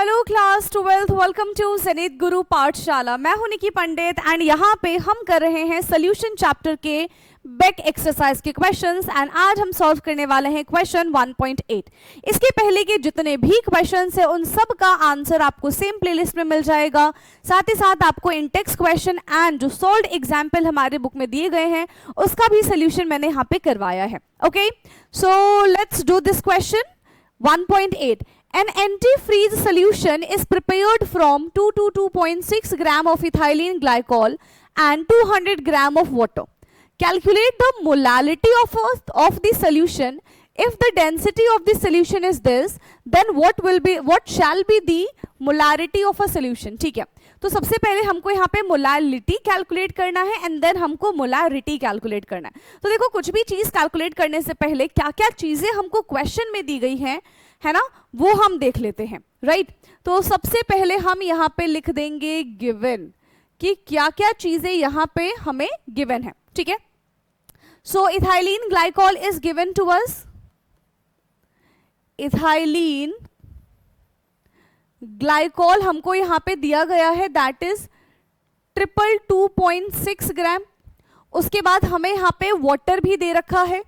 Hello class 12th, welcome to Zenith Guru Pathshala. मैं हूं निकी पंडित and यहाँ पे हम कर रहे हैं सोल्यूशन चैप्टर के बेक एक्सरसाइज के क्वेश्चंस एंड आज हम सॉल्व करने वाले हैं क्वेश्चन 1.8। इसके पहले के जितने भी क्वेश्चंस हैं उन सब का आंसर आपको सेम प्लेलिस्ट में मिल जाएगा। साथ ही साथ आपको इन टेक्स्ट क्वेश्चन एंड जो सॉल्व्ड एग्जाम्पल हमारे बुक में दिए गए हैं उसका भी सोल्यूशन मैंने यहाँ पे करवाया है। Okay, so let's do this question 1.8. An antifreeze solution is prepared from 2 to 2.6 gram of ethylene glycol and 200 gram of water. Calculate the molality of the solution. If the density of the solution is this, then what shall be the molarity of a solution? ठीक है, तो सबसे पहले हमको यहाँ पे molality calculate करना है एंड देन हमको मोलारिटी कैलकुलेट करना है। तो देखो, कुछ भी चीज कैलकुलेट करने से पहले क्या क्या चीजें हमको क्वेश्चन में दी गई हैं, है ना, वो हम देख लेते हैं, राइट। तो सबसे पहले हम यहाँ पे लिख देंगे गिवन, कि क्या क्या चीजें यहाँ पे हमें गिवन है। ठीक है, so ethylene glycol is given to us. Ethylene glycol हमको यहाँ पे दिया गया है, दैट इज 222.6 ग्राम। उसके बाद हमें यहाँ पे वाटर भी दे रखा है।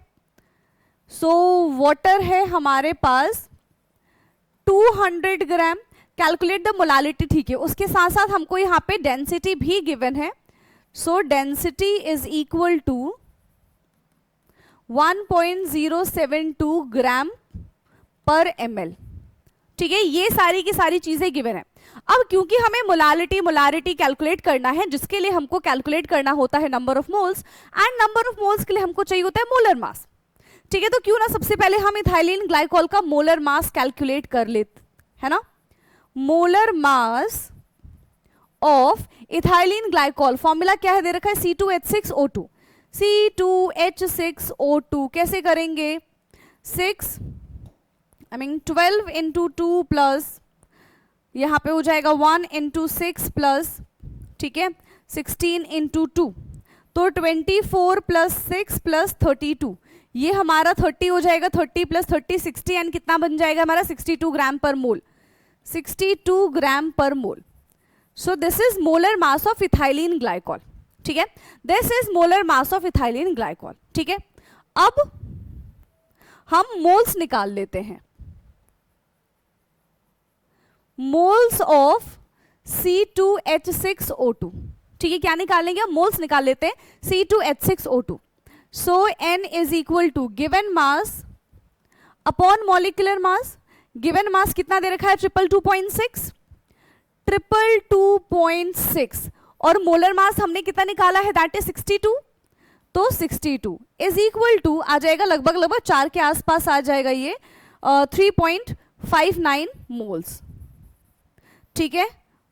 सो वाटर है हमारे पास 200 ग्राम। कैलकुलेट द मोलालिटी, ठीक है। उसके साथ साथ हमको यहाँ पे डेंसिटी भी गिवन है। So density is equal to 1.072 gram per ml। ठीक है, ये सारी की सारी चीजें गिवन है। अब क्योंकि हमें मोलारिटी कैलकुलेट करना है, जिसके लिए हमको कैलकुलेट करना होता है number of moles and number of moles के लिए हमको चाहिए होता है मोलर मास। ठीक है, तो क्यों ना सबसे पहले हम इथाइलिन ग्लाइकॉल का मोलर मास कैलकुलेट कर लेते है ना। Molar mass of ethylene glycol, formula क्या है दे रखा है, C2H6O2। C2H6O2 कैसे करेंगे, 12 इंटू 2 प्लस यहाँ पे हो जाएगा 1 इंटू 6 प्लस, ठीक है, 16 इंटू 2, तो 24 प्लस 6 प्लस 32, ये हमारा 30 हो जाएगा। 30 प्लस 30 60 एंड कितना बन जाएगा हमारा 62 ग्राम पर मोल। 62 ग्राम पर mole. So this is molar mass of ethylene glycol. ठीक है, this is molar mass of ethylene glycol. ठीक है, अब हम मोल्स निकाल लेते हैं। Moles of C2H6O2। ठीक है, क्या निकालेंगे हम, मोल्स निकाल लेते हैं C2H6O2। So N is equal to given mass upon molecular mass. Given mass कितना दे रखा है, 222.6 और मोलर मास हमने कितना निकाला है, दैट इज 62। तो 62 इज इक्वल टू आ जाएगा लगभग 4 के आसपास आ जाएगा ये 3.59 मोल्स। ठीक है,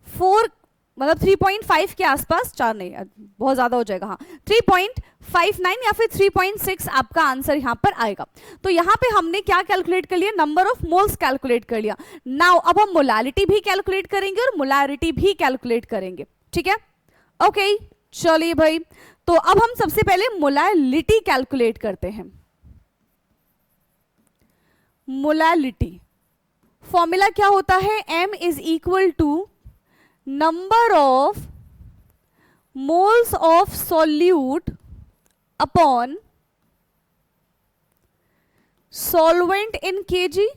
4 मतलब 3.5 के आसपास, 4 नहीं, बहुत ज्यादा हो जाएगा, हाँ 3.59 या फिर 3.6 आपका आंसर यहाँ पर आएगा। तो यहाँ पे हमने क्या कैलकुलेट कर लिया, नंबर ऑफ मोल्स कैलकुलेट कर लिया। नाउ अब हम मोलालिटी भी कैलकुलेट करेंगे और मोलारिटी भी कैलकुलेट करेंगे। ठीक है, ओके, चलिए भाई, तो अब हम सबसे पहले मोलालिटी कैलकुलेट करते हैं। मोलालिटी फॉर्मूला क्या होता है, M is equal to number of moles of solute upon solvent in KG,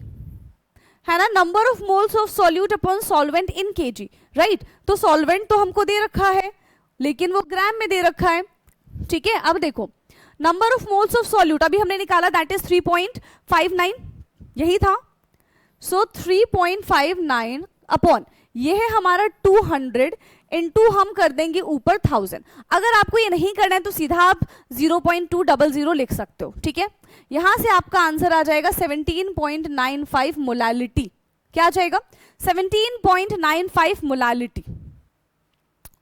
है ना। Number of moles of solute upon solvent in KG, right. तो सॉल्वेंट तो हमको दे रखा है लेकिन वो ग्राम में दे रखा है। ठीक है, अब देखो number of moles of solute अभी हमने निकाला, दैट इज 3.59, यही था। सो 3.59 अपॉन ये है हमारा 200 इंटू हम कर देंगे ऊपर 1000। अगर आपको ये नहीं करना है तो सीधा आप 0.200 लिख सकते हो। ठीक है, यहां से आपका आंसर आ जाएगा 17.95 मोलालिटी। क्या आ जाएगा, 17.95 molality.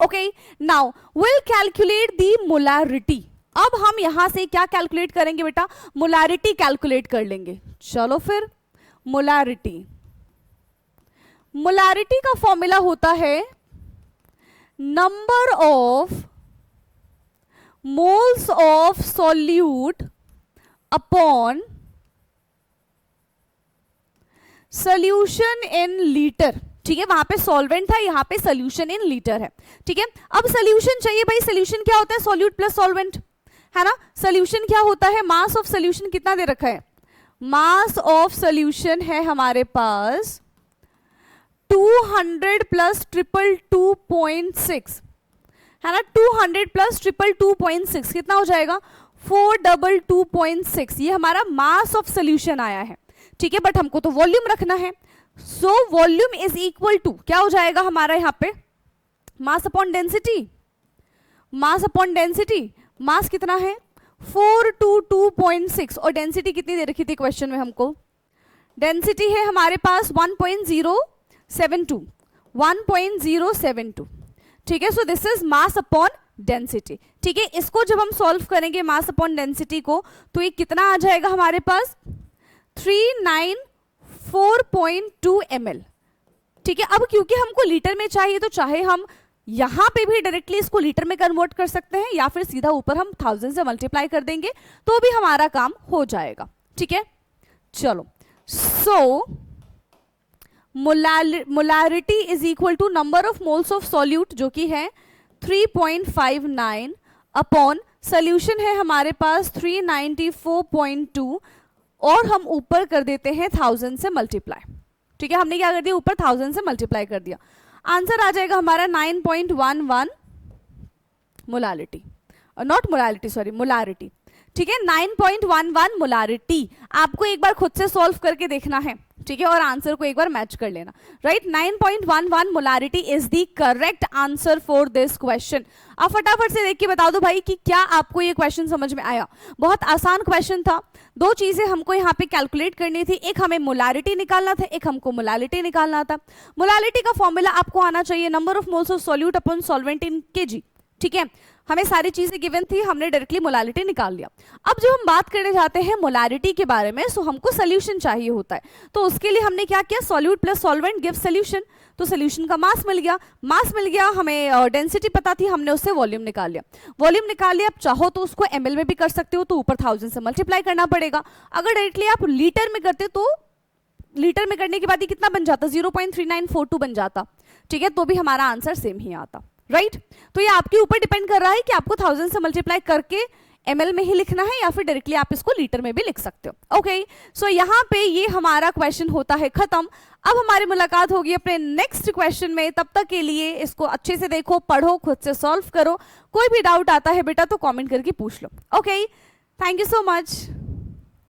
Okay, now will calculate the molarity. अब हम यहां से क्या कैलकुलेट करेंगे बेटा, मोलारिटी कैलकुलेट कर लेंगे। चलो फिर, मोलारिटी का फॉर्मूला होता है number of moles of solute upon solution in litre. ठीक है, वहां पे सॉल्वेंट था, यहाँ पे सोल्यूशन इन लीटर है। ठीक है, अब सोल्यूशन चाहिए भाई, सोल्यूशन क्या होता है, सॉल्यूट प्लस सॉल्वेंट, है ना। सोल्यूशन क्या होता है, मास ऑफ सोल्यूशन कितना दे रखा है, मास ऑफ सोल्यूशन है हमारे पास 200 प्लस 222.6, है ना। 200 प्लस 222.6 कितना हो जाएगा, 422.6, ये हमारा मास ऑफ सोल्यूशन आया है। ठीक है, बट हमको तो वॉल्यूम रखना है, so volume is equal to क्या हो जाएगा हमारा यहाँ पे, mass upon density, mass upon density, mass कितना है 422.6, और डेंसिटी कितनी दे रखी थी क्वेश्चन में हमको, डेंसिटी है हमारे पास 1.072। ठीक है, सो this is mass upon density. ठीक है, इसको जब हम सॉल्व करेंगे मास अपॉन डेंसिटी को, तो ये कितना आ जाएगा हमारे पास 394.2 ml। ठीक है, अब क्योंकि हमको लीटर में चाहिए, तो चाहे हम यहां पे भी डायरेक्टली इसको लीटर में कन्वर्ट कर सकते हैं, या फिर सीधा ऊपर हम 1000 से मल्टीप्लाई कर देंगे तो भी हमारा काम हो जाएगा। ठीक है, चलो, so molarity is equal to number of moles of solute, जो कि है 3.59 अपॉन सोल्यूशन है हमारे पास 394.2, और हम ऊपर कर देते हैं 1000 से मल्टीप्लाई। ठीक है, हमने क्या कर दिया, ऊपर 1000 से मल्टीप्लाई कर दिया, आंसर आ जाएगा हमारा 9.11 molarity, not molarity, sorry molarity. ठीक है, 9.11 मोलारिटी। आपको एक बार खुद से सॉल्व करके देखना है, ठीक है, और आंसर को एक बार मैच कर लेना, right. 9.11 molarity is the correct answer for this question. आप फटाफट से देख के बता दो भाई कि क्या आपको ये क्वेश्चन समझ में आया। बहुत आसान क्वेश्चन था, दो चीजें हमको यहाँ पे कैलकुलेट करनी थी, एक हमें मोलारिटी निकालना था, एक हमको मोलालिटी निकालना था। मोलालिटी का फॉर्मूला आपको आना चाहिए number of moles of solute upon solvent in KG. ठीक है, हमें सारी चीजें गिवन थी, हमने डायरेक्टली मोलालिटी निकाल लिया। अब जब हम बात करने जाते हैं मोलारिटी के बारे में, सो हमको सोल्यूशन चाहिए होता है, तो उसके लिए हमने क्या किया, solute plus solvent give solution, तो सोल्यूशन का मास मिल गया, मास मिल गया, हमें डेंसिटी पता थी, हमने उससे वॉल्यूम निकाल लिया, वॉल्यूम निकाल लिया। अब चाहो तो उसको ml में भी कर सकते हो, तो ऊपर 1000 से मल्टीप्लाई करना पड़ेगा। अगर डायरेक्टली आप लीटर में करते तो लीटर में करने के बाद ये कितना बन जाता, 0.3942 बन जाता। ठीक है, तो भी हमारा आंसर सेम ही आता, राइट। तो ये आपके ऊपर डिपेंड कर रहा है कि आपको 1000 से मल्टीप्लाई करके ml में ही लिखना है, या फिर डायरेक्टली आप इसको लीटर में भी लिख सकते हो। ओके, सो यहाँ पे ये हमारा क्वेश्चन होता है खत्म। अब हमारी मुलाकात होगी अपने नेक्स्ट क्वेश्चन में, तब तक के लिए इसको अच्छे से देखो, पढ़ो, खुद से सॉल्व करो। कोई भी डाउट आता है बेटा तो कमेंट करके पूछ लो। Okay, thank you so much.